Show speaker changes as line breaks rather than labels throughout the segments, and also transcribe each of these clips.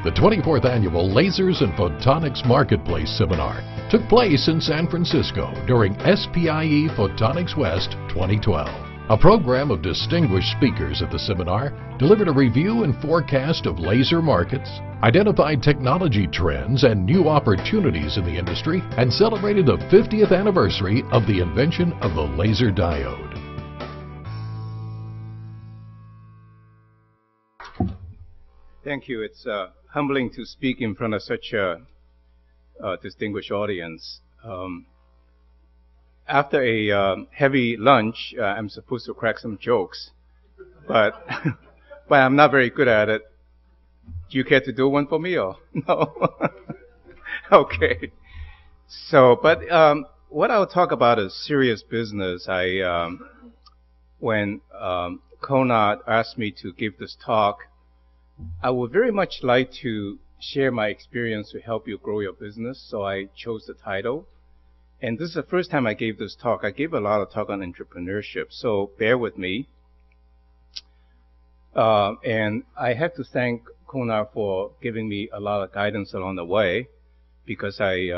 The 24th Annual Lasers and Photonics Marketplace Seminar took place in San Francisco during SPIE Photonics West 2012. A program of distinguished speakers at the seminar delivered a review and forecast of laser markets, identified technology trends and new opportunities in the industry, and celebrated the 50th anniversary of the invention of the laser diode.
Thank you. It's humbling to speak in front of such a distinguished audience. After a heavy lunch, I'm supposed to crack some jokes, but but I'm not very good at it. Do you care to do one for me or no? Okay. So, but what I'll talk about is serious business. When Conrad asked me to give this talk, I would very much like to share my experience to help you grow your business, so I chose the title. And this is the first time I gave this talk. I gave a lot of talk on entrepreneurship, so bear with me. And I have to thank Conrad for giving me a lot of guidance along the way, because I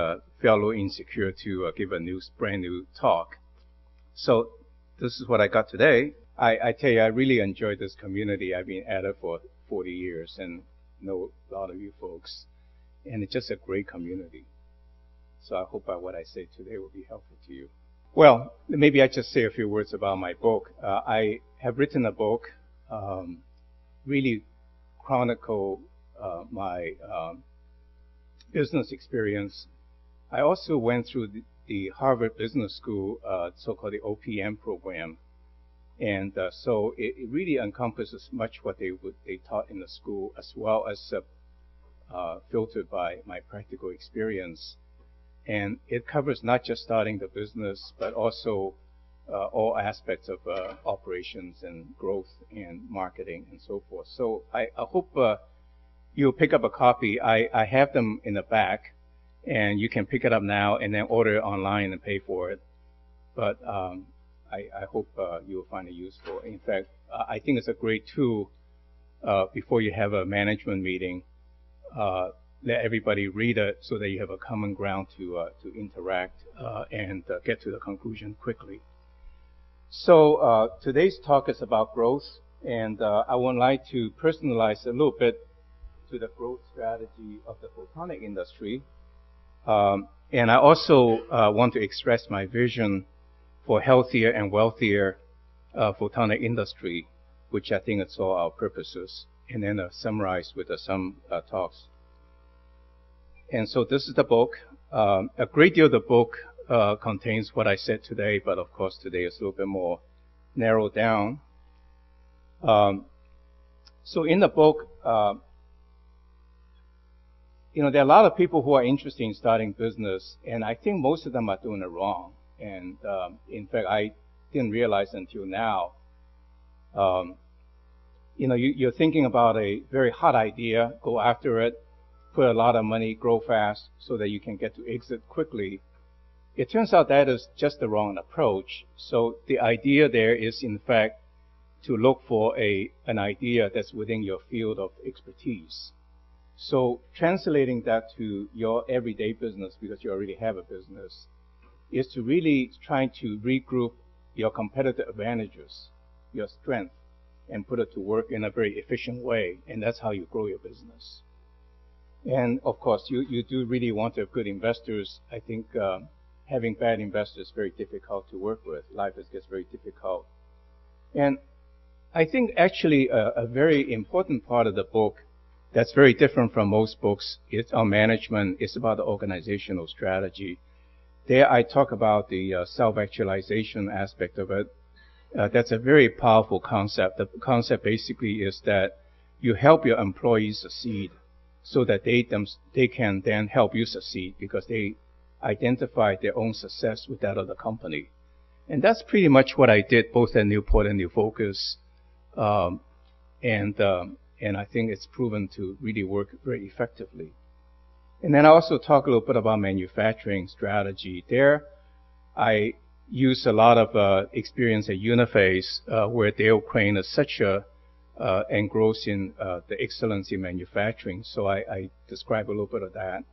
felt a little insecure to give a brand new talk. So this is what I got today. I tell you, I really enjoyed this community. I've been at it for 40 years and know a lot of you folks. And it's just a great community. So I hope what I say today will be helpful to you. Well, maybe I just say a few words about my book. I have written a book, really chronicle my business experience. I also went through the Harvard Business School, so-called the OPM program. And so it really encompasses much what they taught in the school, as well as filtered by my practical experience. And it covers not just starting the business, but also all aspects of operations and growth and marketing and so forth. So I hope you'll pick up a copy. I have them in the back, and you can pick it up now and then order it online and pay for it. But I hope you'll find it useful. In fact, I think it's a great tool before you have a management meeting. Let everybody read it so that you have a common ground to interact and get to the conclusion quickly. So today's talk is about growth, and I would like to personalize a little bit to the growth strategy of the photonic industry. And I also want to express my vision for healthier and wealthier photonic industry, which I think it's all our purposes, and then summarize with some talks. And so this is the book. A great deal of the book contains what I said today, but of course today is a little bit more narrowed down. So in the book, you know, there are a lot of people who are interested in starting business, and I think most of them are doing it wrong. And in fact, I didn't realize until now. You know, you're thinking about a very hot idea, go after it, put a lot of money, grow fast, so that you can get to exit quickly. It turns out that is just the wrong approach. So the idea there is, in fact, to look for an idea that's within your field of expertise. So translating that to your everyday business, because you already have a business, is to really try to regroup your competitive advantages, your strength, and put it to work in a very efficient way. And that's how you grow your business. And of course, you do really want to have good investors. I think having bad investors is very difficult to work with. Life gets very difficult. And I think actually a very important part of the book that's very different from most books is on management. It's about the organizational strategy. There I talk about the self-actualization aspect of it. That's a very powerful concept. The concept basically is that you help your employees succeed so that they can then help you succeed, because they identify their own success with that of the company. And that's pretty much what I did both at Newport and New Focus. And I think it's proven to really work very effectively. And then I also talk a little bit about manufacturing strategy. There, I use a lot of experience at Uniphase, where Dale Crane is such a and growth in the excellence in manufacturing. So I describe a little bit of that,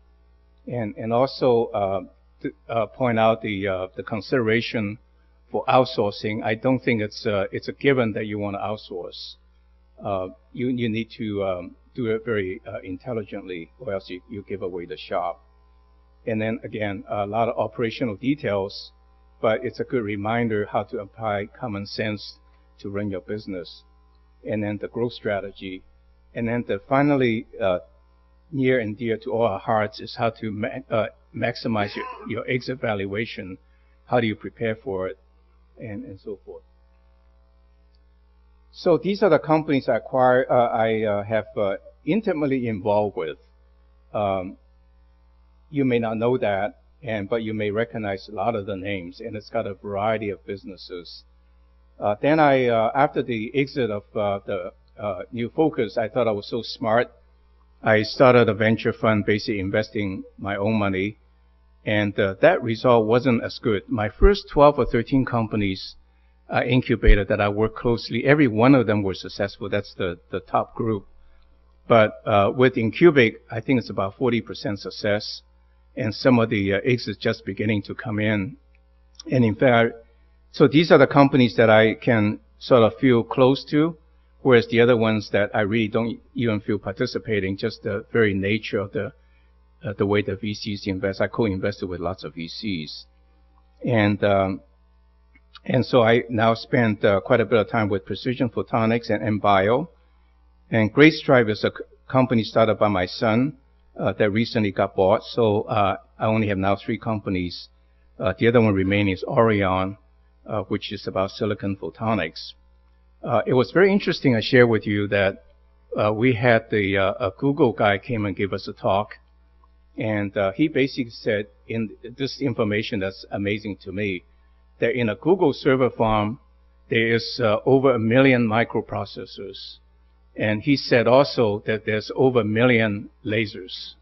and also point out the consideration for outsourcing. I don't think it's a given that you want to outsource. You need to do it very intelligently, or else you give away the shop. And then again, a lot of operational details, but it's a good reminder how to apply common sense to run your business. And then the growth strategy. And then finally, near and dear to all our hearts is how to maximize your exit valuation. How do you prepare for it, and so forth. So these are the companies I acquired. I have intimately involved with. You may not know that, but you may recognize a lot of the names, and it's got a variety of businesses. Then after the exit of the New Focus, I thought I was so smart. I started a venture fund, basically investing my own money, and that result wasn't as good. My first 12 or 13 companies incubator that I work closely, every one of them were successful. That's the top group. But with Incubate, I think it's about 40% success, and some of the exits just beginning to come in. And in fact, so these are the companies that I can sort of feel close to, whereas the other ones that I really don't even feel participating, just the very nature of the way the VCs invest. I co-invested with lots of VCs. And so I now spend quite a bit of time with Precision Photonics and MBio. And Great Stripe is a company started by my son that recently got bought. So I only have now 3 companies. The other one remaining is Orion, which is about silicon photonics. It was very interesting. I share with you that we had a Google guy came and gave us a talk. And he basically said, in this information that's amazing to me, that in a Google server farm, there is over 1 million microprocessors. And he said also that there's over 1 million lasers.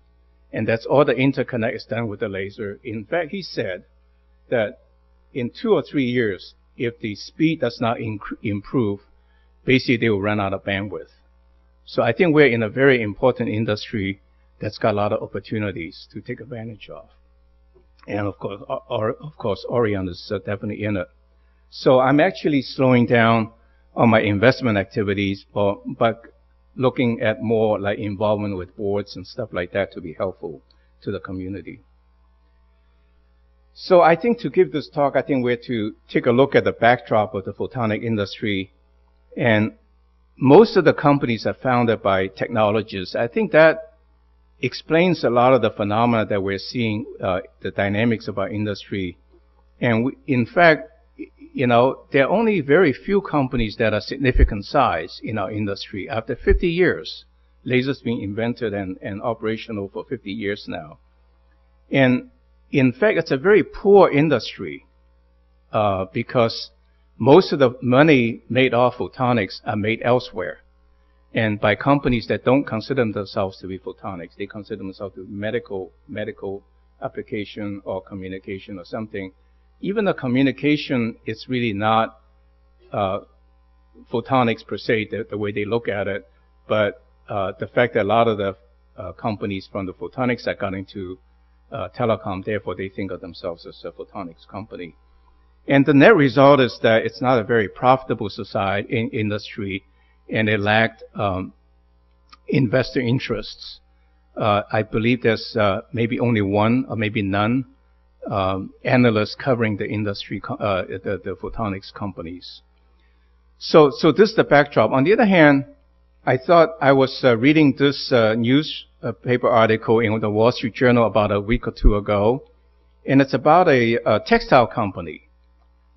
And that's all the interconnect is done with the laser. In fact, he said that in 2 or 3 years, if the speed does not improve, basically they will run out of bandwidth. So I think we're in a very important industry that's got a lot of opportunities to take advantage of. And of course, Orion is definitely in it. So I'm actually slowing down on my investment activities, but looking at more like involvement with boards and stuff like that to be helpful to the community. So I think to give this talk, I think we're to take a look at the backdrop of the photonic industry. And most of the companies are founded by technologists. I think that explains a lot of the phenomena that we're seeing, the dynamics of our industry. And in fact, there are only very few companies that are significant size in our industry. After 50 years, lasers being invented and operational for 50 years now. And in fact, it's a very poor industry because most of the money made off photonics are made elsewhere. And by companies that don't consider themselves to be photonics, they consider themselves to be medical application or communication or something. Even the communication is really not photonics per se, the way they look at it, but the fact that a lot of the companies from the photonics side got into telecom, therefore they think of themselves as a photonics company. And the net result is that it's not a very profitable industry, and it lacked investor interests. I believe there's maybe only one or maybe none analysts covering the industry, the photonics companies. So this is the backdrop. On the other hand, I thought I was reading this newspaper article in the Wall Street Journal about a week or 2 ago, and it's about a textile company.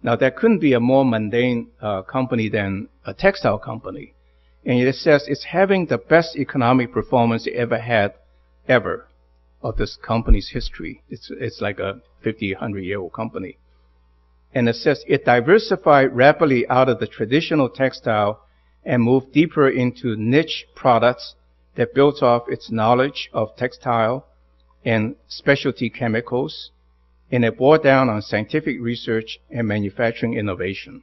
Now, there couldn't be a more mundane company than a textile company. And it says it's having the best economic performance it ever had, ever, of this company's history. It's like a 50, 100-year-old company. And it says it diversified rapidly out of the traditional textile and moved deeper into niche products that built off its knowledge of textile and specialty chemicals, and it bore down on scientific research and manufacturing innovation.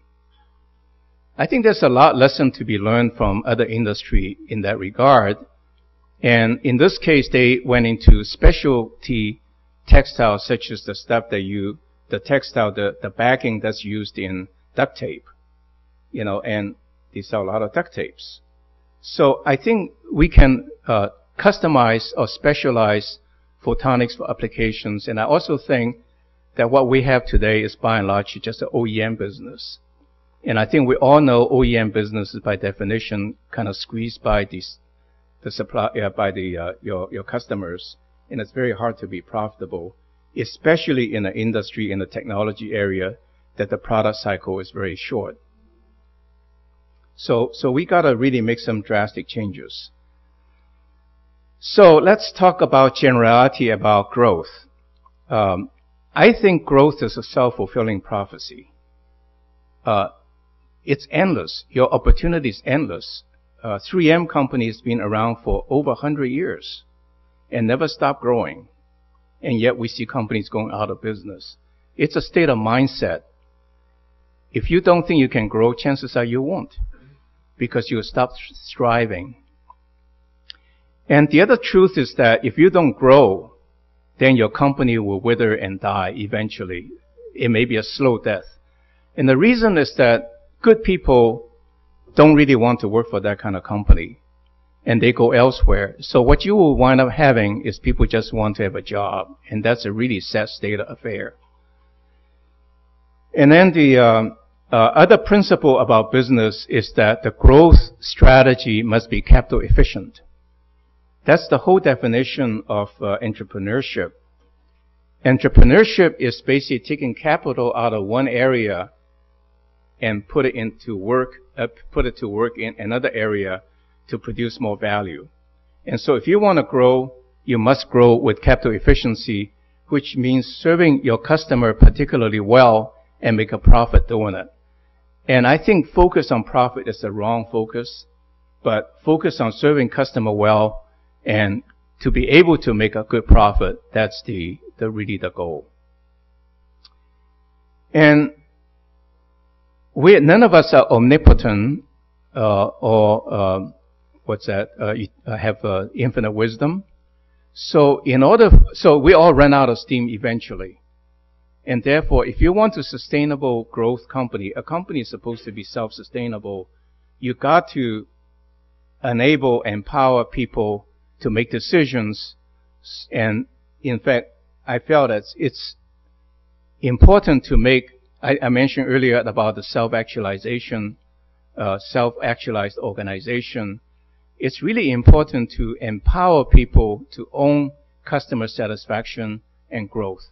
I think there's a lot lesson to be learned from other industry in that regard. And in this case, they went into specialty textiles, such as the stuff that the textile, the backing that's used in duct tape, and they sell a lot of duct tapes. So I think we can customize or specialize photonics for applications. And I also think that what we have today is by and large just an OEM business. And I think we all know OEM business is by definition kind of squeezed by the supply by your customers, and it's very hard to be profitable, especially in an industry in the technology area that the product cycle is very short. So we got to really make some drastic changes. So let's talk about generality about growth. I think growth is a self-fulfilling prophecy. It's endless. Your opportunity is endless. 3M company has been around for over 100 years and never stopped growing. And yet we see companies going out of business. It's a state of mindset. If you don't think you can grow, chances are you won't, because you'll stop striving. And the other truth is that if you don't grow, then your company will wither and die eventually. It may be a slow death. And the reason is that good people don't really want to work for that kind of company, and they go elsewhere. So what you will wind up having is people just want to have a job, and that's a really sad state of affair. And then the other principle about business is that the growth strategy must be capital efficient. That's the whole definition of entrepreneurship. Entrepreneurship is basically taking capital out of one area and put it to work in another area to produce more value. And so if you want to grow, you must grow with capital efficiency, which means serving your customer particularly well and make a profit doing it. And I think focus on profit is the wrong focus, but focus on serving customer well and to be able to make a good profit, that's really the goal. And none of us are omnipotent or have infinite wisdom. So we all run out of steam eventually. And therefore, if you want a sustainable growth company, a company is supposed to be self-sustainable, you got to enable, empower people to make decisions. And in fact, I felt that it's important to make, I mentioned earlier about the self-actualization, self-actualized organization. It's really important to empower people to own customer satisfaction and growth.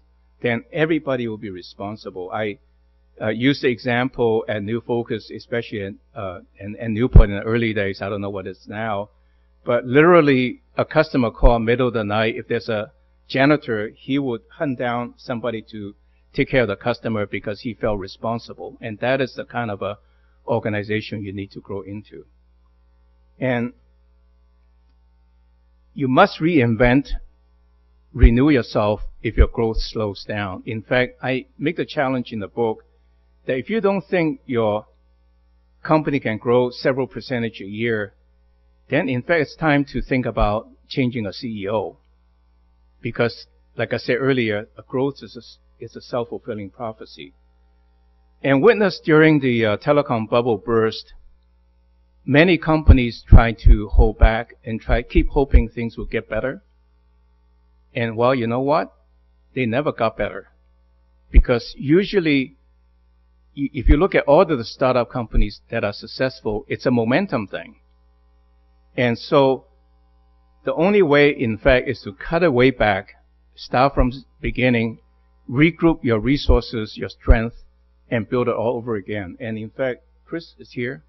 Then everybody will be responsible. I used the example at New Focus, especially and Newport in the early days. I don't know what it's now. But literally, a customer call middle of the night. If there's a janitor, he would hunt down somebody to take care of the customer because he felt responsible. And that is the kind of a organization you need to grow into. And you must reinvent, renew yourself if your growth slows down. In fact, I make the challenge in the book that if you don't think your company can grow several percentage a year, then in fact it's time to think about changing a CEO. Because, like I said earlier, growth is a self-fulfilling prophecy. And witnessed during the telecom bubble burst, many companies try to hold back and keep hoping things will get better. And well, you know what? They never got better. Because usually, if you look at all of the startup companies that are successful, it's a momentum thing. And so the only way, in fact, is to cut it way back, start from the beginning, regroup your resources, your strength, and build it all over again. And in fact, Chris is here.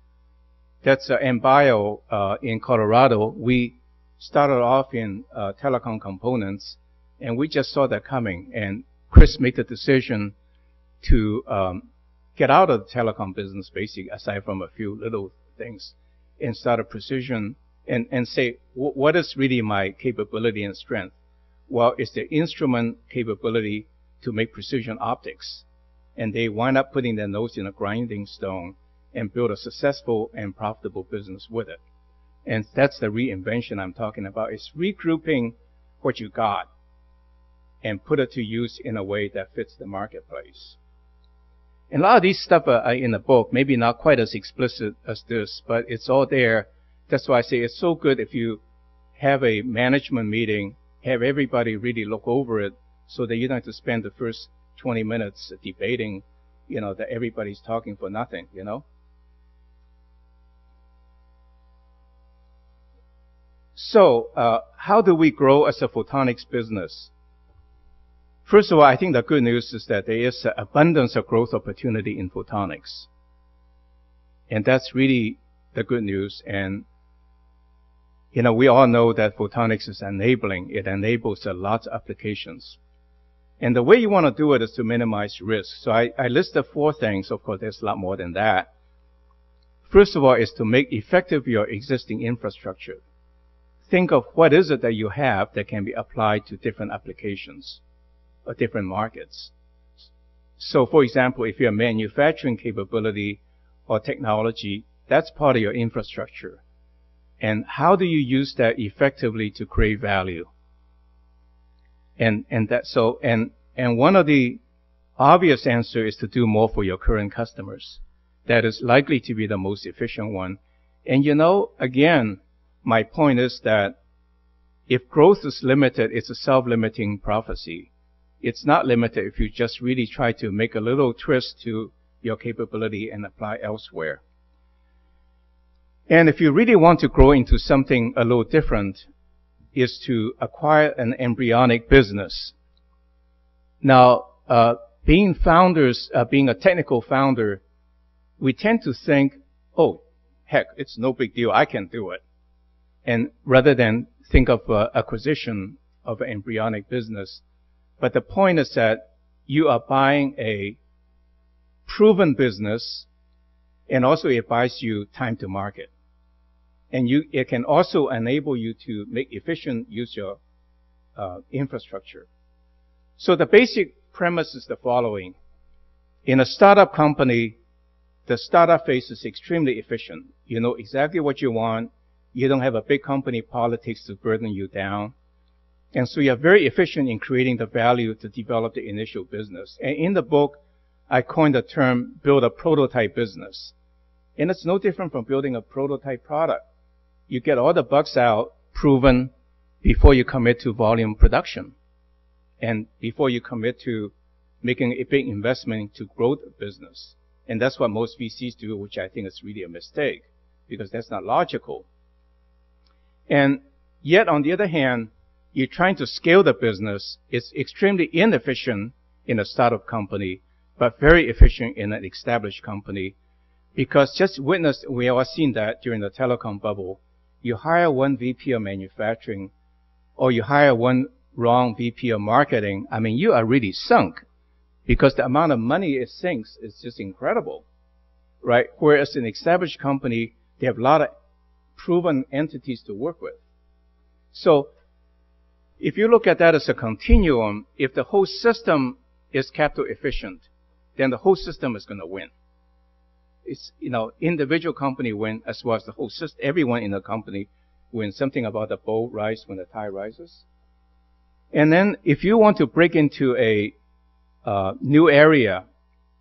That's MBio in Colorado. We started off in telecom components, and we just saw that coming. And Chris made the decision to get out of the telecom business, basically, aside from a few little things, and start a precision and say, what is really my capability and strength? Well, it's the instrument capability to make precision optics. And they wind up putting their nose in a grinding stone and build a successful and profitable business with it. And that's the reinvention I'm talking about. It's regrouping what you got and put it to use in a way that fits the marketplace. And a lot of these stuff are in the book, maybe not quite as explicit as this, but it's all there. That's why I say it's so good if you have a management meeting, have everybody really look over it so that you don't have to spend the first 20 minutes debating, that everybody's talking for nothing, So, how do we grow as a photonics business? First of all, I think the good news is that there is an abundance of growth opportunity in photonics. And that's really the good news. And, we all know that photonics is enabling. It enables a lot of applications. And the way you want to do it is to minimize risk. So I listed 4 things. Of course, there's a lot more than that. First of all is to make effective your existing infrastructure. Think of what is it that you have that can be applied to different applications or different markets. So, for example, if you have manufacturing capability or technology, that's part of your infrastructure. And how do you use that effectively to create value? And one of the obvious answer is to do more for your current customers. That is likely to be the most efficient one. And again, my point is that if growth is limited, it's a self-limiting prophecy. It's not limited if you just really try to make a little twist to your capability and apply elsewhere. And if you really want to grow into something a little different, is to acquire an embryonic business. Now, being a technical founder, we tend to think, oh, heck, it's no big deal, I can do it. And rather than think of acquisition of an embryonic business. But the point is that you are buying a proven business, and also it buys you time to market. And it can also enable you to make efficient use of your infrastructure. So the basic premise is the following. In a startup company, the startup phase is extremely efficient. You know exactly what you want. You don't have a big company politics to burden you down. And so you're very efficient in creating the value to develop the initial business. And in the book, I coined the term build a prototype business. And it's no different from building a prototype product. You get all the bugs out, proven, before you commit to volume production. And before you commit to making a big investment to grow the business. And that's what most VCs do, which I think is really a mistake, because that's not logical. And yet, on the other hand, you're trying to scale the business. It's extremely inefficient in a startup company, but very efficient in an established company. Because just witness, we all seen that during the telecom bubble. You hire one VP of manufacturing, or you hire one wrong VP of marketing, I mean, you are really sunk, because the amount of money it sinks is just incredible, right? Whereas in an established company, they have a lot of proven entities to work with. So if you look at that as a continuum, if the whole system is capital efficient, then the whole system is going to win. It's, individual company win as well as the whole system. Everyone in the company wins. Something about the boat rise when the tide rises. And then if you want to break into a new area,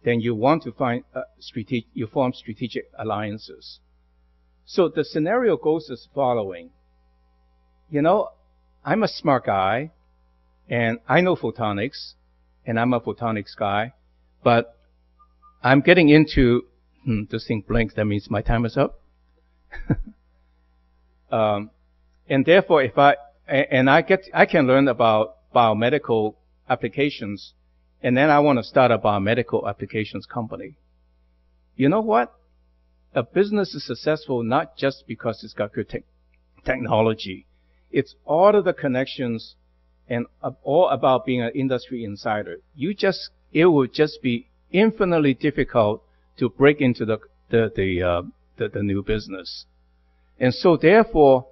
then you want to find you form strategic alliances. So the scenario goes as following. I'm a smart guy, and I know photonics, and I'm a photonics guy, but I'm getting into, this thing blinks, that means my time is up. And therefore, I can learn about biomedical applications, and then I want to start a biomedical applications company. You know what? A business is successful not just because it's got good technology. It's all of the connections and all about being an industry insider. It would just be infinitely difficult to break into the new business. And so therefore,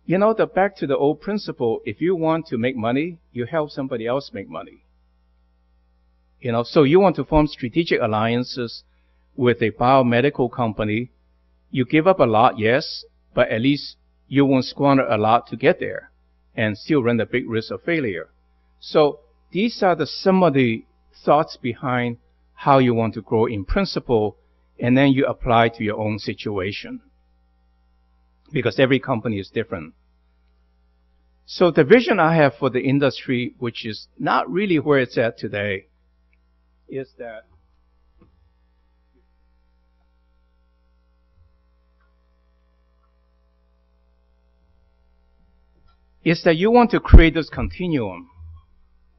back to the old principle, if you want to make money, you help somebody else make money. So you want to form strategic alliances with a biomedical company, you give up a lot, yes, but at least you won't squander a lot to get there and still run the big risk of failure. So these are some of the thoughts behind how you want to grow in principle, and then you apply to your own situation, because every company is different. So the vision I have for the industry, which is not really where it's at today, is that you want to create this continuum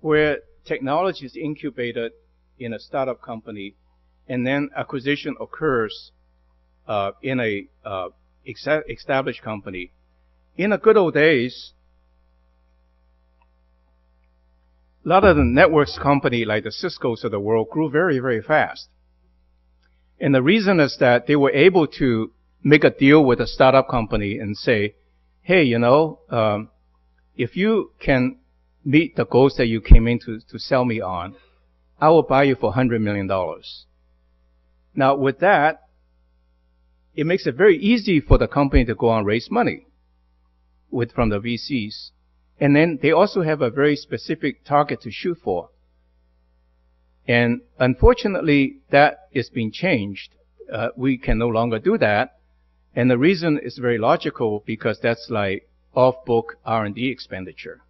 where technology is incubated in a startup company, and then acquisition occurs in a established company. In the good old days, a lot of the networks company like the Ciscos of the world grew very, very fast. And the reason is that they were able to make a deal with a startup company and say, hey, you know, if you can meet the goals that you came in to sell me on, I will buy you for $100 million. Now, with that, it makes it very easy for the company to go and raise money from the VCs. And then they also have a very specific target to shoot for. And unfortunately, that is being changed. We can no longer do that. And the reason is very logical, because that's like off-book R&D expenditure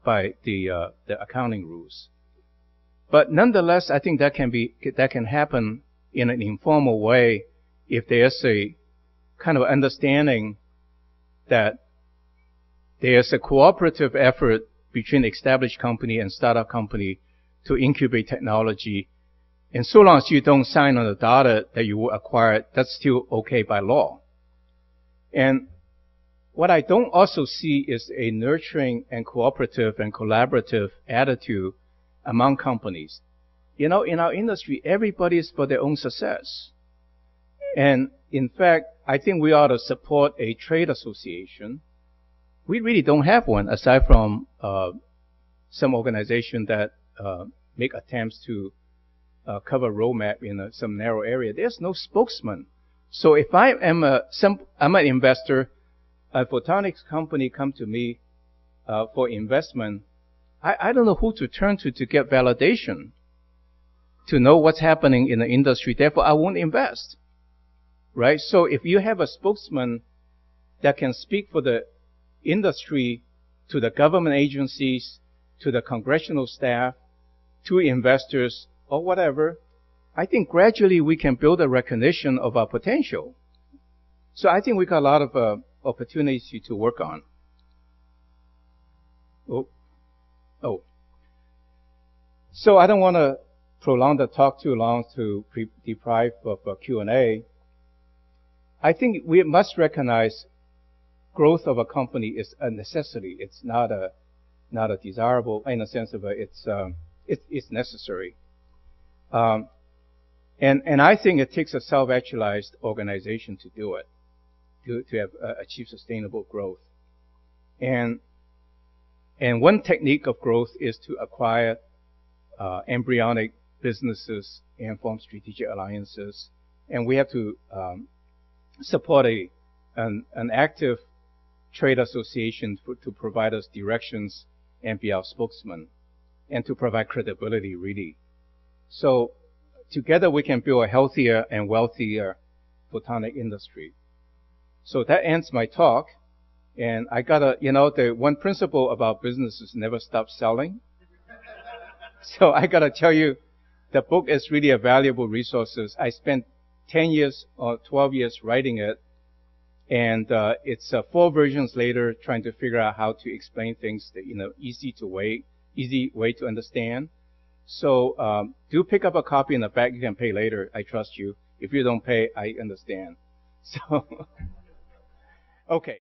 by the accounting rules. But nonetheless, I think that can happen in an informal way if there's a kind of understanding that there's a cooperative effort between established company and startup company to incubate technology. And so long as you don't sign on the dotted that you will acquire it, that's still okay by law. And what I don't also see is a nurturing and cooperative and collaborative attitude among companies. You know, in our industry, everybody is for their own success. And in fact, I think we ought to support a trade association. We really don't have one, aside from some organization that make attempts to cover roadmap in some narrow area. There's no spokesman. So if I'm an investor, a photonics company come to me for investment, I don't know who to turn to get validation, to know what's happening in the industry. Therefore, I won't invest. Right? So if you have a spokesman that can speak for the industry to the government agencies, to the congressional staff, to investors, or whatever, I think gradually we can build a recognition of our potential. So I think we got a lot of opportunities to work on. Oh. So I don't want to prolong the talk too long to deprive of Q&A. I think we must recognize growth of a company is a necessity. It's not a desirable, in a sense of it's necessary. And I think it takes a self-actualized organization to do it, to have achieve sustainable growth. And one technique of growth is to acquire embryonic businesses and form strategic alliances. And we have to support an active trade association to provide us directions and be our spokesman, and to provide credibility, really. So together we can build a healthier and wealthier photonic industry. So that ends my talk. And I gotta, the one principle about business is never stop selling. So I gotta tell you, the book is really a valuable resource. I spent 10 years or 12 years writing it. And it's 4 versions later, trying to figure out how to explain things that, easy way to understand. So do pick up a copy in the back. You can pay later. I trust you. If you don't pay, I understand. So, okay.